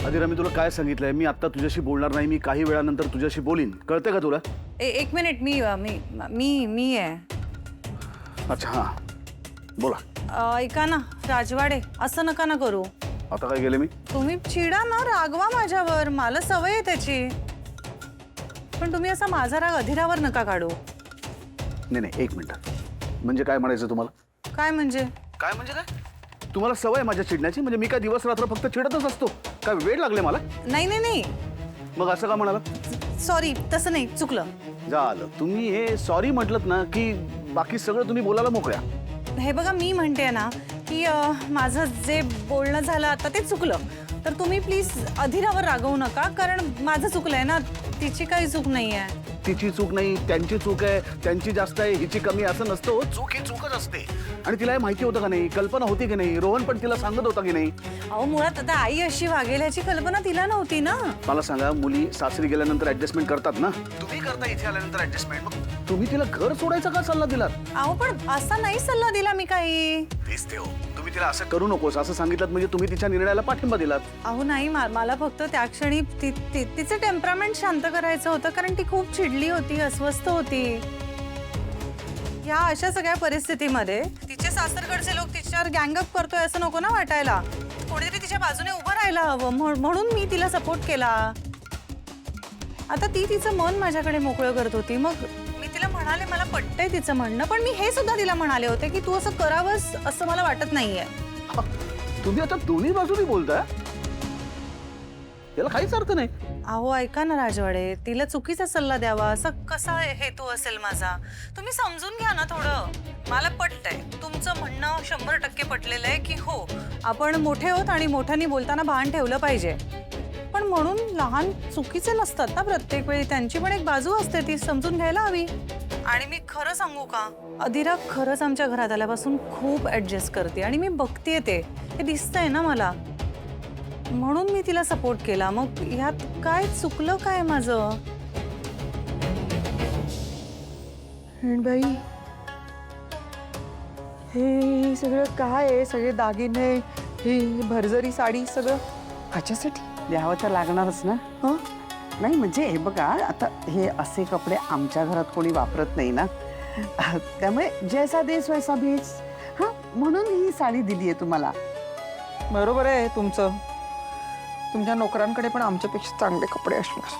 आदिरा, मी तुला काय सांगितलंय? मी आता तुझ्याशी बोलणार नाही. मी काही वेळानंतर तुझ्याशी बोलीन. कळतंय का तुला? एक मिनिट, मी मी मी मी आहे. अच्छा, हां बोला. ऐका ना राजवाडे, असं नका ना करू. आता काय केलं मी? तुम्ही चिडा ना, रागवा माझ्यावर, मला सवय आहे त्याची. पण तुम्ही असा माझा राग अधिरावर नका काढू. नाही नाही, एक मिनिट. म्हणजे काय म्हणायचं तुम्हाला? काय म्हणजे? काय म्हणजे काय? तुम्हाला सवय आहे माझ्या चिडण्याची? म्हणजे मी काय दिवस रात्र फक्त चिडतच असतो? काय वेळ लागले मला? नाही नाही नाही, मग असं का म्हणाला? सॉरी, तसं नाही, चुकलं. झालं. तुम्ही हे सॉरी म्हटलत ना की बाकी सगळं तुम्ही बोलायला मोकळ्या. हे बघा, मी म्हणते ना की माझं जे बोलणं झालं आता ते चुकलं. तर तुम्ही प्लीज अधिरावर रागवू नका, कारण माझं चुकलंय ना, तिची काही चूक नाही आहे. तिची चूक नाही, त्यांची चूक आहे. त्यांची जास्त आहे, हिची कमी, असं नसतं. चूक ही चूकच असते. आणि तिला हे माहिती होतं का नाही? कल्पना होती की नाही? रोहन पण तिला सांगत होता की नाही? अहो, मुळात आता आई अशी वागेल ह्याची कल्पना तिला नव्हती ना. मला सांगा, मुली सासरी गेल्यानंतर ऍडजस्टमेंट करतात ना? तुम्ही करता इथे आल्यानंतर ऍडजस्टमेंट. मग तुम्ही तिला घर सोडायचा का सल्ला दिलात? अहो, पण असा नाही सल्ला दिला मी काही. दिसते हो, तुम्ही तिला असं करू नकोस असं सांगितलं म्हणजे तुम्ही तिच्या निर्णयाला पाठिंबा दिलात. अहो नाही, मला फक्त त्या क्षणी तिचे टेम्परामेंट शांत करायचं होतं, कारण ती खूप चिडली होती, अस्वस्थ होती. या अशा सगळ्या परिस्थितीमध्ये तिचे सासरकडचे लोक तिच्यावर गँगअप करतोय असं नको ना वाटायला. कोणीतरी तिच्या बाजूने उभं राहायला हवं, म्हणून मी तिला सपोर्ट केला. आता ती तिचं मन माझ्याकडे मोकळं करत होती. मग मी तिला म्हणाले, मला पटतंय तिचं म्हणणं, पण मी हे सुद्धा तिला म्हणाले होते की तू असं करावंस असं मला वाटत नाहीये. तुम्ही आता दोन्ही बाजूनी बोलताय? याला काहीच अर्थ नाही. अहो ऐका ना राजवाडे, तिला चुकीचा सल्ला द्यावा असा कसा हेतू असेल माझा? तुम्ही समजून घ्या ना थोडं. मला पटतंय, तुमचं म्हणणं 100% पटलेलं आहे की हो, आपण मोठे होत आणि मोठ्यांनी बोलताना भान ठेवलं पाहिजे. पण म्हणून लहान चुकीचे नसतात ना प्रत्येक वेळी. त्यांची पण एक बाजू असते, ती समजून घ्यायला हवी. आणि मी खरं सांगू का, अधिरा खरंच आमच्या घरात आल्यापासून खूप ऍडजस्ट करते आणि मी बघतेय ते दिसतंय ना मला. म्हणून मी तिला सपोर्ट केला. मग ह्यात काय चुकलं काय माझं? बाई, हे सगळं काय आहे? सगळे दागिने, ही भरजरी साडी, सगळं ह्याच्यासाठी द्यावं तर लागणारच ना. हं? नाही म्हणजे हे बघा, आता हे असे कपडे आमच्या घरात कोणी वापरत नाही ना, त्यामुळे जैसा देश वैसा भेस. हा, म्हणून ही साडी दिली आहे तुम्हाला. बरोबर आहे तुमचं. तुमच्या नोकरांकडे पण आमच्यापेक्षा चांगले कपडे असणार.